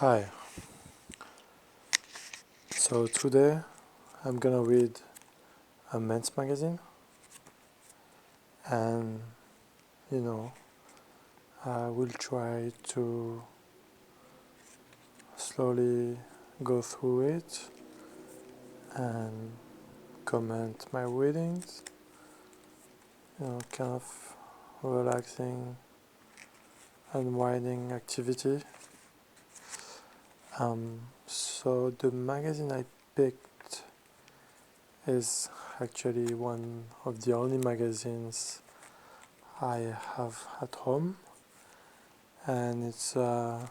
Hi, so today I'm gonna read a men's magazine and you know I will try to slowly go through it and comment my readings, kind of relaxing, unwinding activity. So the magazine I picked is actually one of the only magazines I have at home, and it's an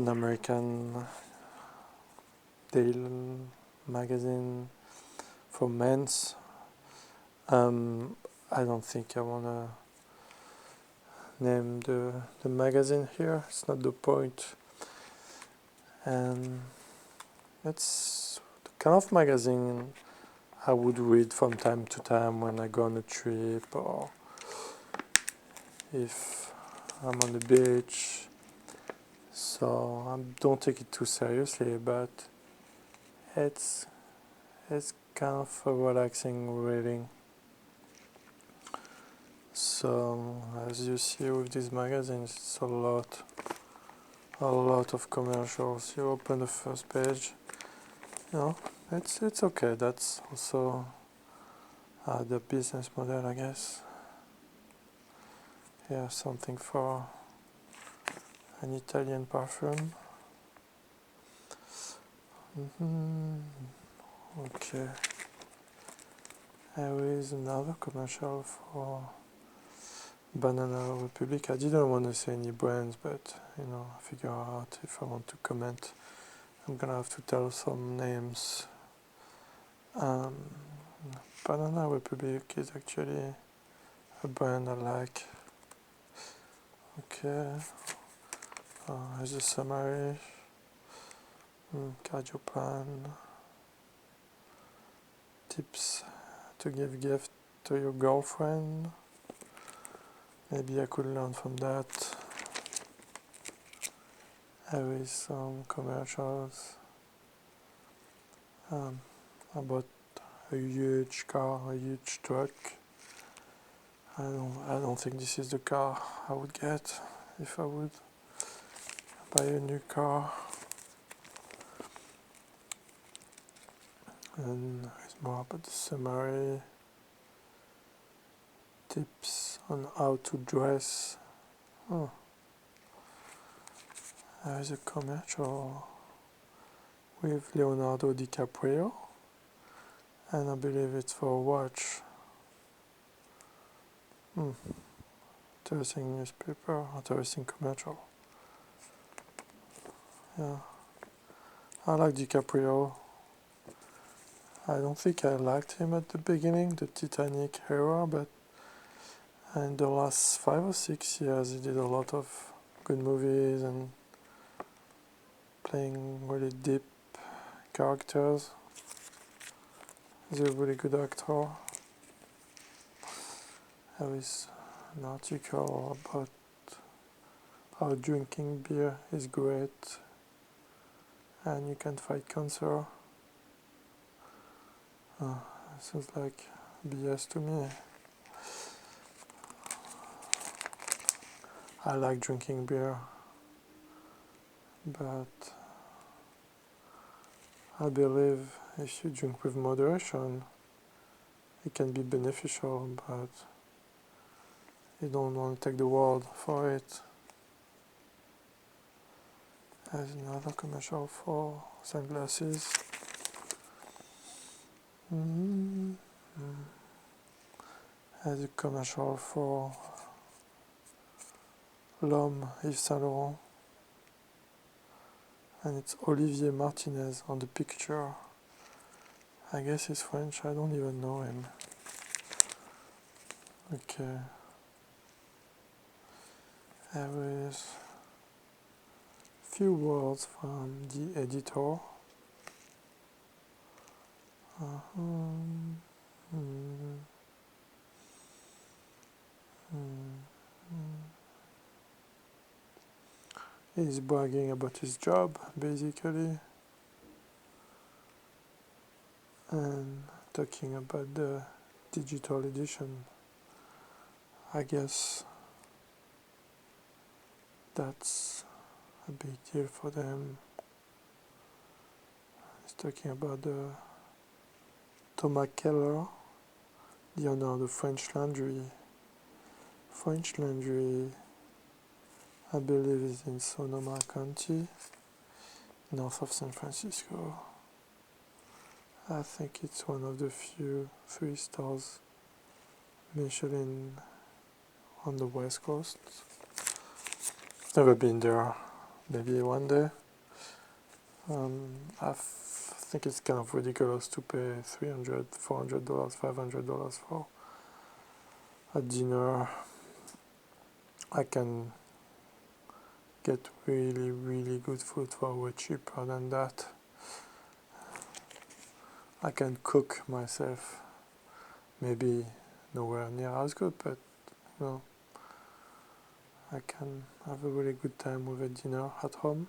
American daily magazine for men's. I don't think I wanna name the magazine here. It's not the point. And it's the kind of magazine I would read from time to time when I go on a trip or if I'm on the beach. So I don't take it too seriously, but it's it's kind of a relaxing reading. So as you see with these magazines, it's a lot of commercials. You open the first page, you know, it's okay. That's also the business model, I guess. Yeah, something for an Italian perfume. hmm Okay, there is another commercial for Banana Republic. I didn't want to say any brands, but I figure out if I want to comment, I'm gonna have to tell some names. Um, Banana Republic is actually a brand I like. Okay, here's a summary. Cardio plan, tips to give gift to your girlfriend. Maybe I could learn from that. There is some commercials about a huge car, a huge truck. I don't think this is the car I would get if I would buy a new car. And it's more about the summary, tips on how to dress. Oh, there's a commercial with Leonardo DiCaprio, and I believe it's for a watch. Interesting newspaper, interesting commercial. Yeah, I like DiCaprio. I don't think I liked him at the beginning, the Titanic era, but in the last 5 or 6 years he did a lot of good movies and playing really deep characters. He's a really good actor. There is an article about how drinking beer is great and you can fight cancer. Sounds like BS to me. I like drinking beer, but I believe if you drink with moderation, it can be beneficial, but you don't want to take the world for it. There's another commercial for sunglasses. mm There's a commercial for L'Homme Yves Saint Laurent, and it's Olivier Martinez on the picture. I guess he's French, I don't even know him. Okay. There is few words from the editor. Uh-huh. Mm, mm, mm. He's bragging about his job, basically, and talking about the digital edition. I guess that's a big deal for them. He's talking about Thomas Keller, the owner of the French Laundry. French Laundry, I believe, is in Sonoma County, north of San Francisco. I think it's one of the few 3 stars Michelin on the West Coast. Never been there, maybe one day. I think it's kind of ridiculous to pay $300, $400, $500 for a dinner. I can get really, really good food for way cheaper than that. I can cook myself, maybe nowhere near as good, but you know, I can have a really good time with a dinner at home.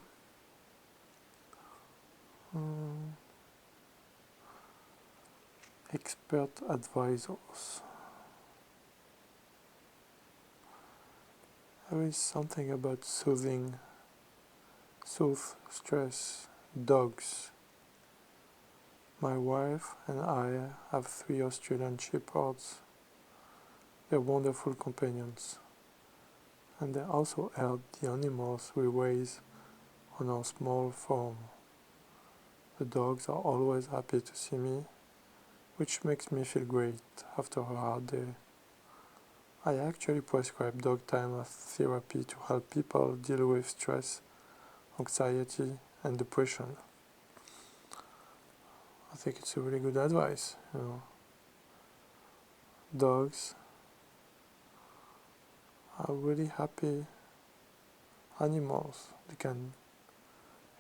Expert advisors. There is something about soothe stress. Dogs. My wife and I have 3 Australian shepherds. They're wonderful companions, and they also help the animals we raise on our small farm. The dogs are always happy to see me, which makes me feel great after a hard day. I actually prescribe dog time therapy to help people deal with stress, anxiety, and depression. I think it's a really good advice. Dogs are really happy animals. They can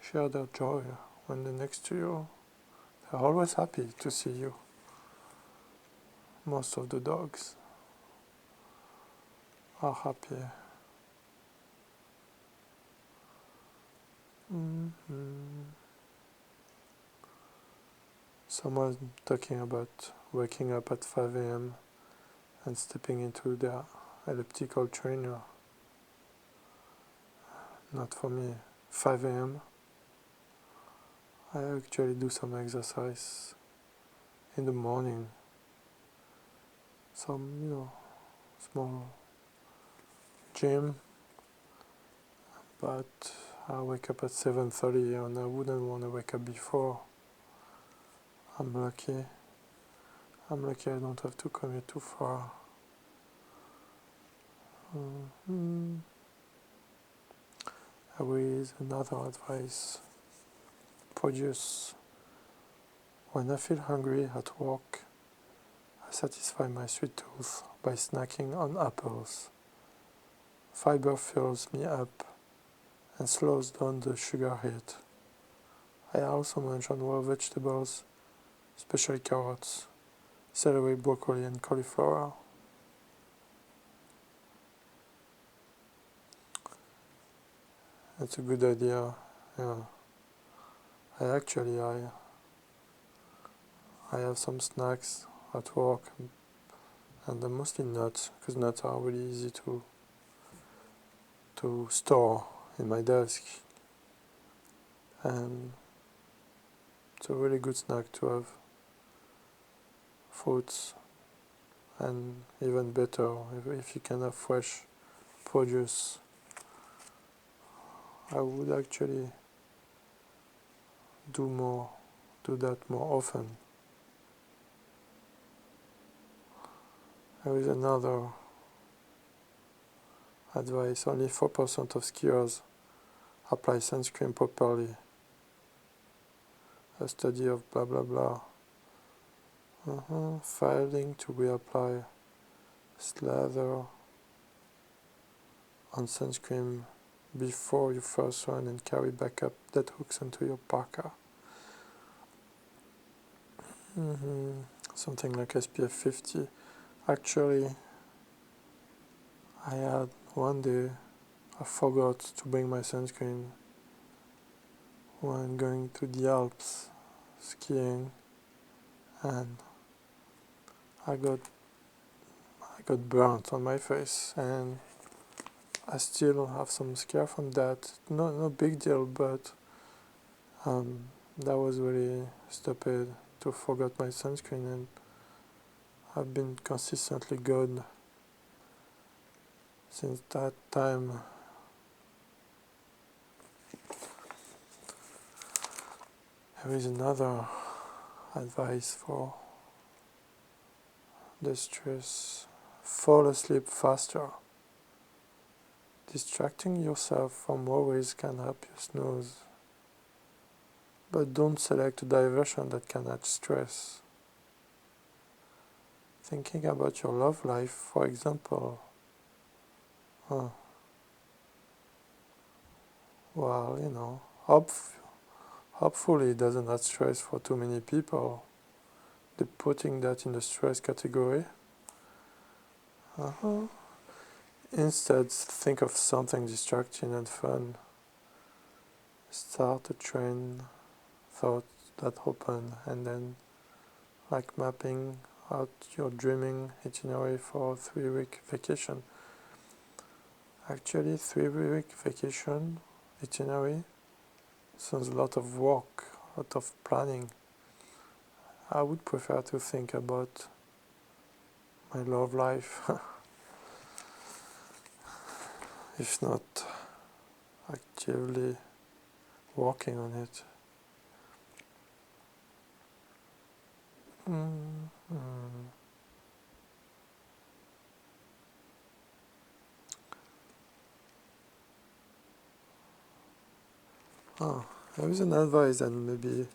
share their joy when they're next to you. They're always happy to see you. Most of the dogs are happy. Someone talking about waking up at 5 a.m. and stepping into their elliptical trainer. Not for me. 5 a.m. I actually do some exercise in the morning. Some, small gym. But I wake up at 7:30 and I wouldn't want to wake up before. I'm lucky. I don't have to commute too far. There is another advice. Produce. When I feel hungry at work, I satisfy my sweet tooth by snacking on apples. Fiber fills me up and slows down the sugar hit. I also mention raw vegetables, especially carrots, celery, broccoli, and cauliflower. It's a good idea. Yeah. I have some snacks at work, and they're mostly nuts, because nuts are really easy to store in my desk. And it's a really good snack to have fruits, and even better if you can have fresh produce. I would actually do that more often. There is another advice. Only 4% of skiers apply sunscreen properly. A study of blah blah blah. Failing to reapply slather on sunscreen before your first run and carry backup that hooks onto your parka. Something like SPF 50. Actually, I had one day I forgot to bring my sunscreen when going to the Alps skiing, and I got burnt on my face, and I still have some scare from that. No big deal, but that was really stupid to forget my sunscreen, and I've been consistently good since that time. There is another advice for the stress: fall asleep faster. Distracting yourself from worries can help you snooze, but don't select a diversion that can add stress. Thinking about your love life, for example, well, hopefully it doesn't add stress for too many people. They're putting that in the stress category. Uh-huh. Instead, think of something distracting and fun. Start a train thought that open, and then like mapping out your dreaming itinerary for a 3-week vacation. Actually, 3-week vacation itinerary sounds a lot of work, a lot of planning. I would prefer to think about my love life, if not actively working on it. Mm-hmm. Oh, there is an advice that maybe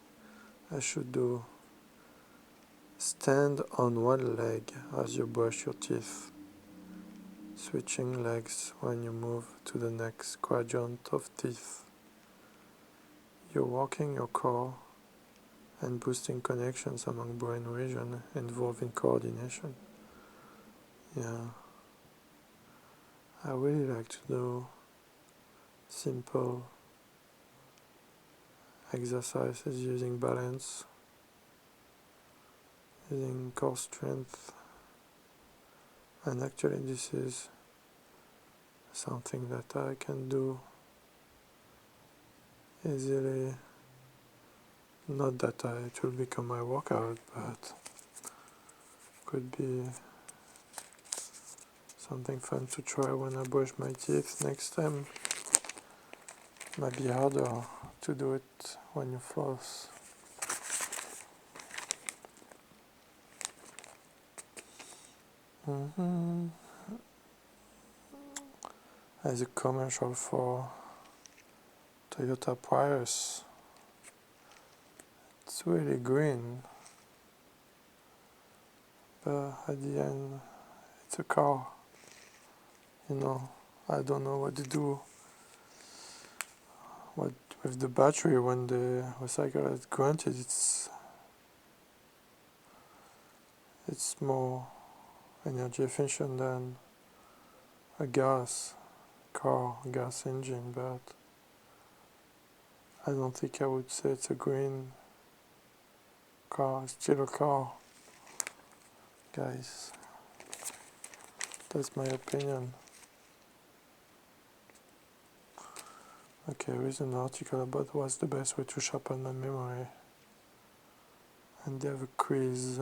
I should do. Stand on one leg as you brush your teeth, switching legs when you move to the next quadrant of teeth. You're walking your core and boosting connections among brain regions involving coordination. Yeah, I really like to do simple exercises using balance, using core strength, and actually this is something that I can do easily. Not that it will become my workout, but could be something fun to try when I brush my teeth next time. Might be harder to do it when you floss. Mm-hmm. There's a commercial for Toyota Prius. It's really green, but at the end it's a car. I don't know what to do with the battery when the recycle is granted. It's more energy efficient than a gas engine, but I don't think I would say it's a green car. It's still a car, guys. That's my opinion. Okay, there is an article about what's the best way to sharpen my memory, and they have a quiz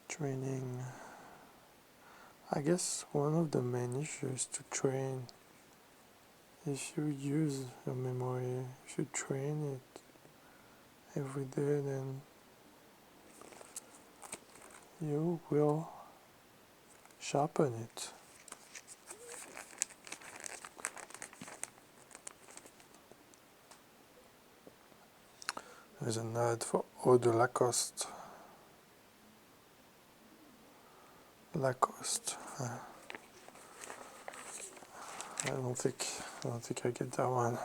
training. I guess one of the main issues to train, if you use your memory, if you train it every day, then you will sharpen it. There's an ad for Eau de Lacoste. Lacoste. I don't think I get that one.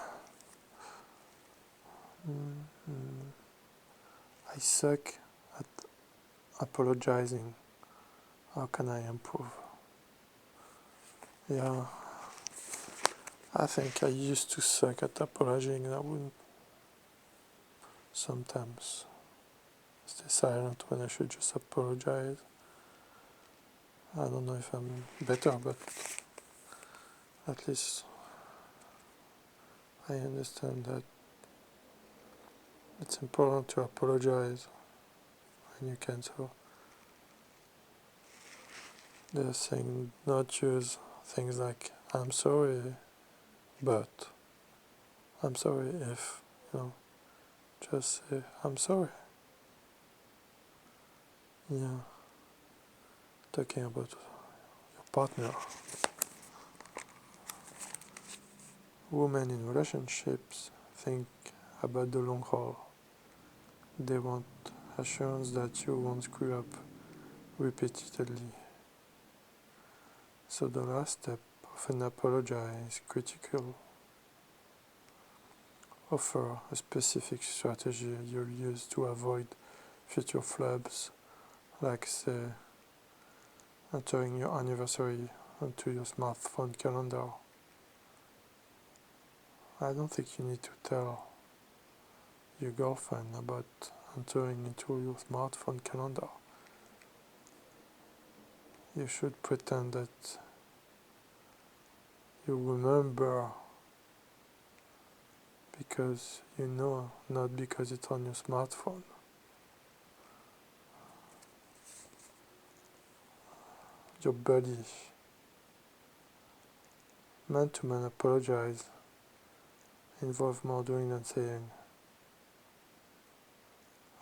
I suck at apologizing. How can I improve? Yeah, I think I used to suck at apologizing, and I wouldn't sometimes stay silent when I should just apologize. I don't know if I'm better, but at least I understand that it's important to apologize when you can. So they're saying not use things like I'm sorry, but I'm sorry if, just say I'm sorry. Yeah, talking about your partner. Women in relationships think about the long haul. They want assurance that you won't screw up repeatedly. So the last step of an apology is critical. Offer a specific strategy you'll use to avoid future flubs, like say entering your anniversary onto your smartphone calendar. I don't think you need to tell your girlfriend about entering into your smartphone calendar. You should pretend that you remember because you know, not because it's on your smartphone. Your buddy. Man to man apologize involve more doing than saying.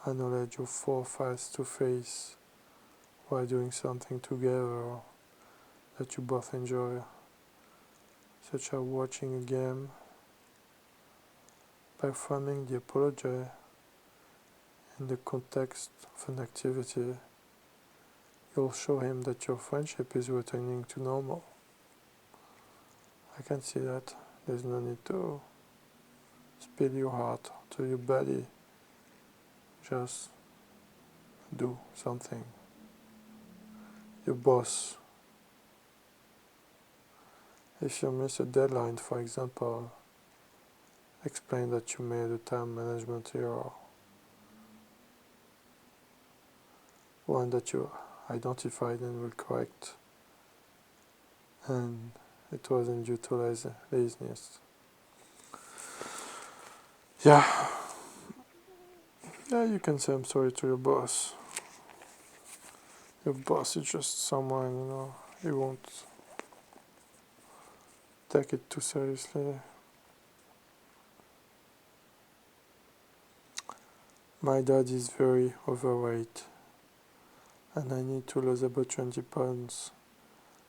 Acknowledge your four face to face while doing something together that you both enjoy, such as watching a game. By framing the apology in the context of an activity, you'll show him that your friendship is returning to normal. I can see that. There's no need to spill your heart to your buddy. Just do something. Your boss. If you miss a deadline, for example, explain that you made a time management error, one that you identified and will correct, and it wasn't due to laziness. Yeah, you can say I'm sorry to your boss. Your boss is just someone, he won't take it too seriously. My dad is very overweight, and I need to lose about 20 pounds.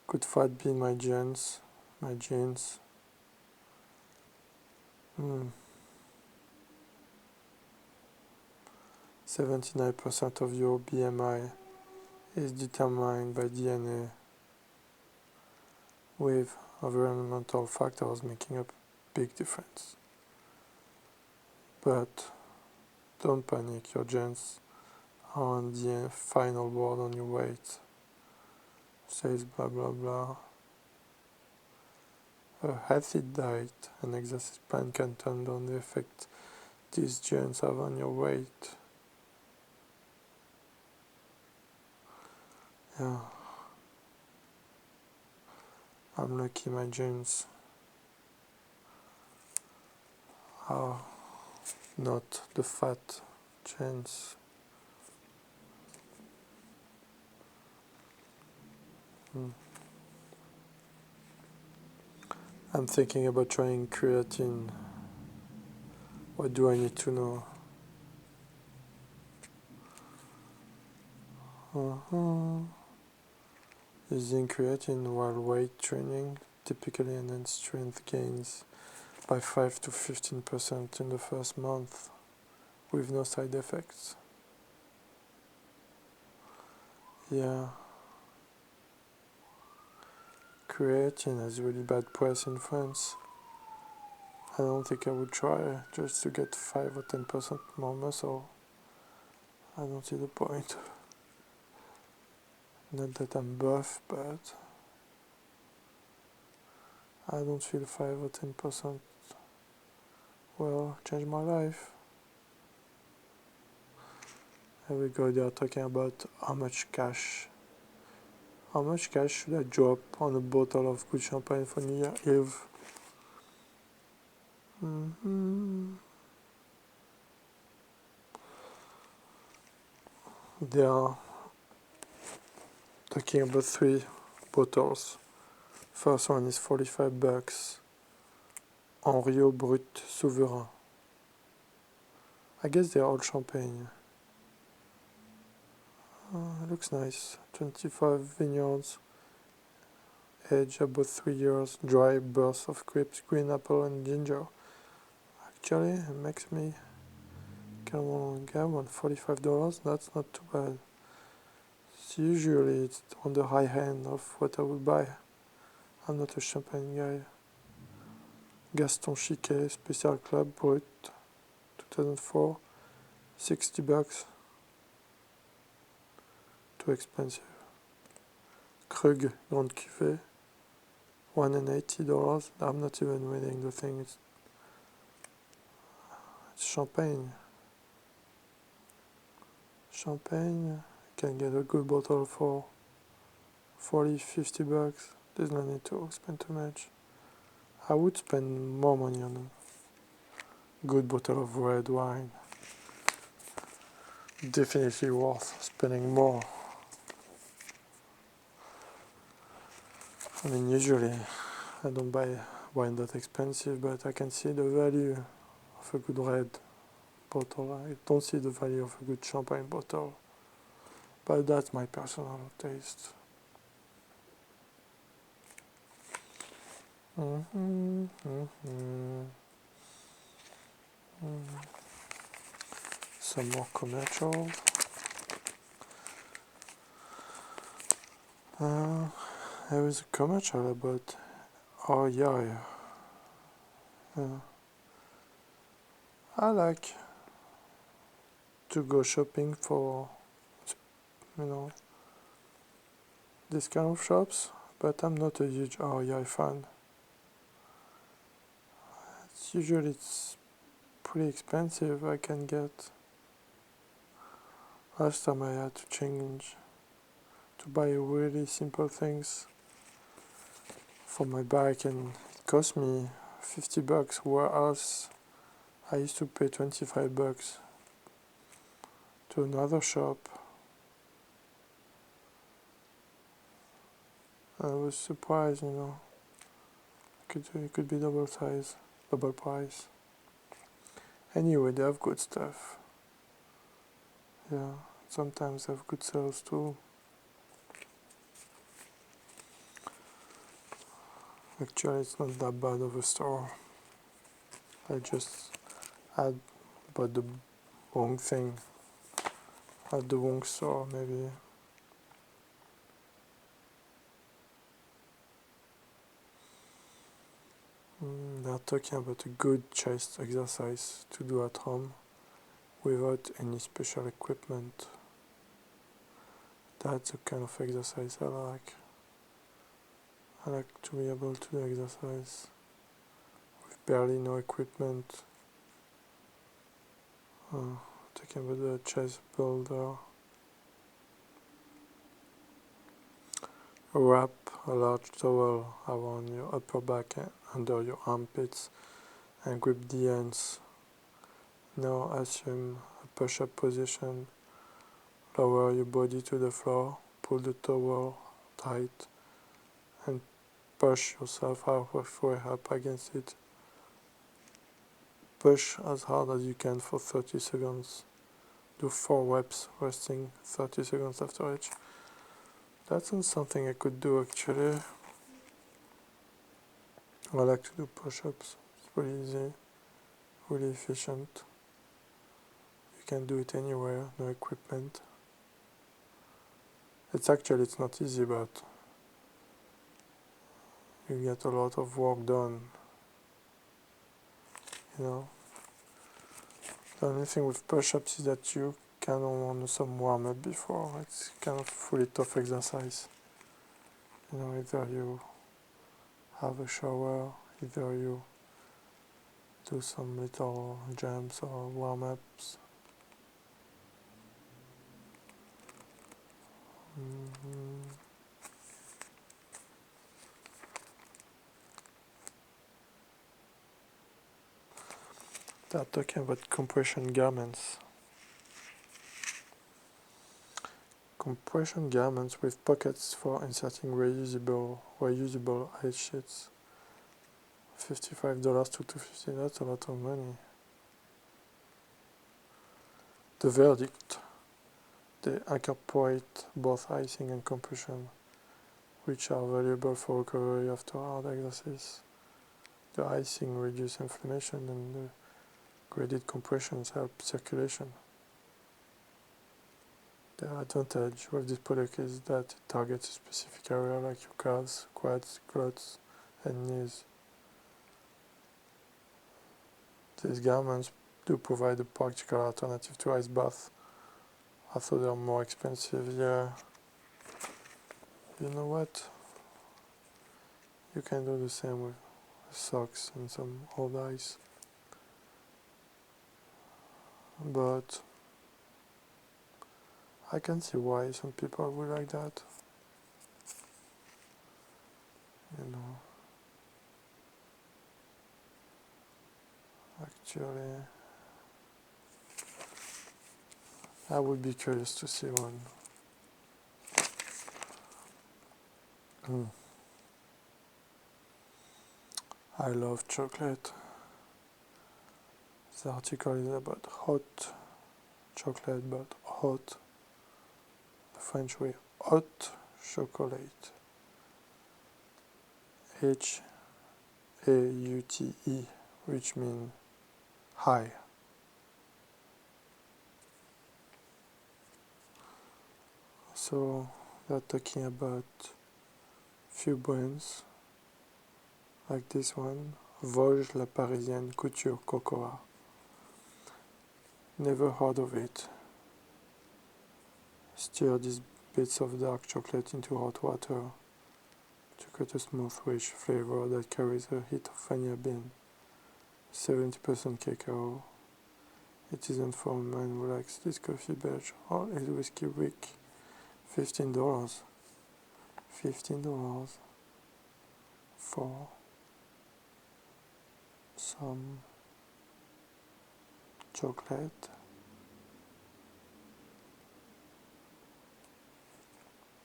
Could fat be my genes? My genes? 79% of your BMI is determined by DNA, with environmental factors making a big difference. But don't panic, your genes are on the final word on your weight. Says blah blah blah. A healthy diet and exercise plan can turn down the effect these genes have on your weight. Yeah. I'm lucky my genes are not the fat genes. I'm thinking about trying creatine. What do I need to know? Using creatine while weight training typically enhances strength gains by 5 to 15% in the first month with no side effects. Yeah, creatine has really bad press in France. I don't think I would try just to get 5 or 10% more muscle. I don't see the point. Not that I'm buff, but I don't feel 5 or 10% will change my life. Here we go, they are talking about how much cash should I drop on a bottle of good champagne for New Year Eve? They are talking about 3 bottles. First one is $45. Henriot Brut Souverain. I guess they're all champagne. Looks nice. 25 vineyards, age about 3 years, dry bursts of grapes, green apple and ginger. Actually, it makes me kind of want to get one. $45, that's not too bad. Usually it's on the high end of what I would buy. I'm not a champagne guy. Gaston Chiquet Special Club Brut 2004, $60. Too expensive. Krug Grande Cuvée, $180. I'm not even reading the thing. It's champagne. Champagne, you can get a good bottle for $40-50. There's no need to spend too much. I would spend more money on a good bottle of red wine. Definitely worth spending more. I mean, usually I don't buy wine that expensive, but I can see the value of a good red bottle. I don't see the value of a good champagne bottle, but that's my personal taste. Some more commercial. There is a commercial about yeah. I like to go shopping for, this kind of shops, but I'm not a huge REI fan. Usually it's pretty expensive. I can get. Last time I had to change to buy really simple things for my bike, and it cost me $50, whereas I used to pay $25 to another shop. I was surprised, it could be double price. Anyway, they have good stuff. Yeah, sometimes they have good sales too. Actually, it's not that bad of a store. I just bought the wrong thing at the wrong store, maybe. They're talking about a good chest exercise to do at home without any special equipment. That's the kind of exercise I like. I like to be able to do exercise with barely no equipment. Talking about the chest builder. Wrap a large towel around your upper back and under your armpits and grip the ends. Now assume a push-up position. Lower your body to the floor, pull the towel tight, and push yourself halfway up against it. Push as hard as you can for 30 seconds. Do 4 reps, resting 30 seconds after each. That's not something I could do actually. I like to do push-ups. It's pretty easy, really efficient. You can do it anywhere, no equipment. It's not easy, but you get a lot of work done. The only thing with push-ups is that you kind of want some warm-up before. It's kind of fully tough exercise. Either you have a shower, either you do some little jumps or warm-ups. They're talking about compression garments. Compression garments with pockets for inserting reusable ice sheets. $55 to $250, that's a lot of money. The verdict: they incorporate both icing and compression, which are valuable for recovery after hard exercise. The icing reduces inflammation and the graded compressions help circulation. The advantage with this product is that it targets a specific area like your calves, quads, glutes, and knees. These garments do provide a practical alternative to ice bath, although they are more expensive. Yeah, you know what? You can do the same with socks and some old ice. But I can see why some people would like that. You know, actually, I would be curious to see one. I love chocolate. The article is about hot chocolate, but hot, the French way, hot chocolate. HAUTE, which means high. So they're talking about few brands like this one, Vosges La Parisienne Couture Cocoa. Never heard of it. Stir these bits of dark chocolate into hot water to create a smooth, rich flavor that carries the heat of vanilla bean. 70% cacao. It isn't for a man who likes this coffee beige or his whiskey weak. $15. $15 for some chocolate.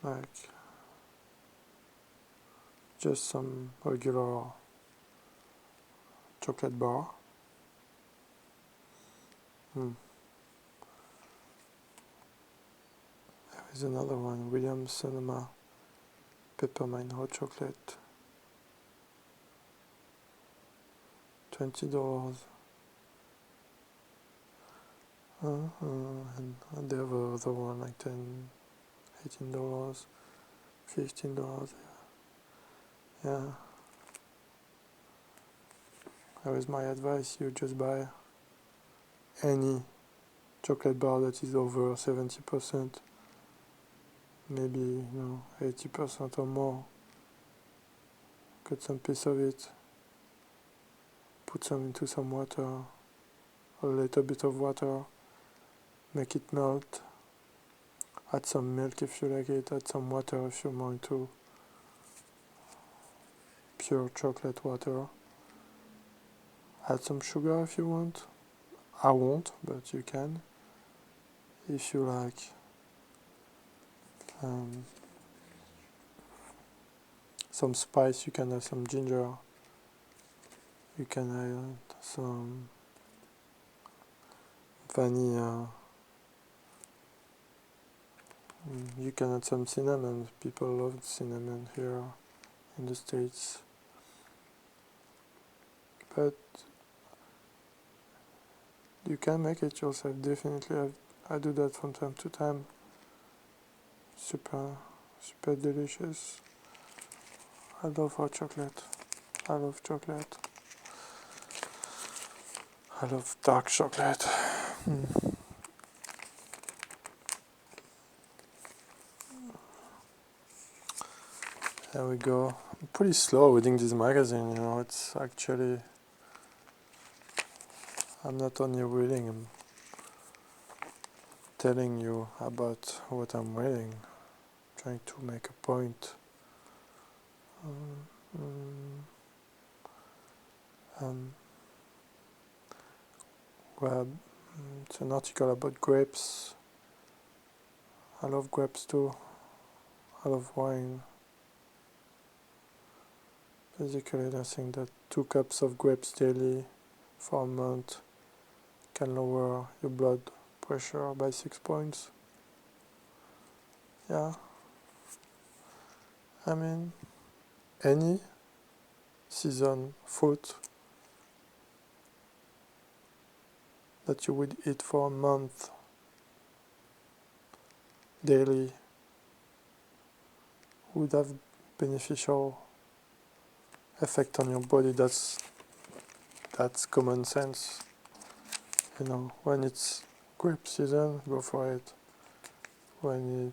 Like just some regular chocolate bar. There is another one, Williams Sonoma Peppermint Hot Chocolate. $20. And they have another one like $10, $18, $15. Yeah. That is my advice. You just buy any chocolate bar that is over 70%, maybe 80% or more. Cut some piece of it, put some into some water, a little bit of water, make it melt, add some milk if you like it, add some water if you're more into pure chocolate water, add some sugar if you want. I won't, but you can. If you like some spice, you can add some ginger, you can add some vanilla, you can add some cinnamon. People love cinnamon here in the States, but you can make it yourself. Definitely, I do that from time to time. Super delicious. I love hot chocolate. I love chocolate. I love dark chocolate. There we go. I'm pretty slow reading this magazine, it's actually, I'm not only reading, I'm telling you about what I'm reading, trying to make a point. Well, it's an article about grapes. I love grapes too. I love wine. Basically, I think that 2 cups of grapes daily for a month can lower your blood pressure by 6 points. Yeah, I mean, any season fruit that you would eat for a month daily would have beneficial effect on your body. That's common sense. When it's grape season, go for it. When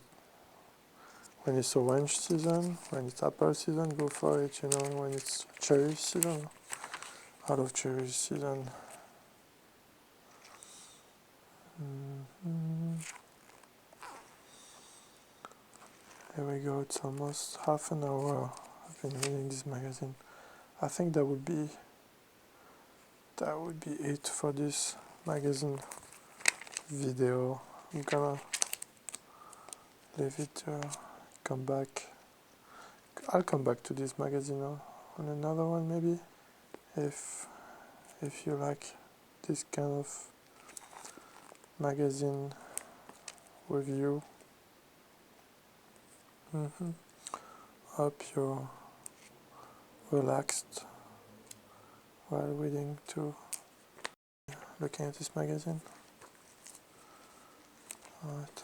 it's orange season, when it's apple season, go for it. When it's cherry season, I love cherry season. There we go. It's almost half an hour. I've been reading this magazine. I think that would be it for this magazine video. I'm gonna leave it. Come back. I'll come back to this magazine on another one maybe, if you like this kind of magazine review. Hope you're relaxed while reading to looking at this magazine. Alright.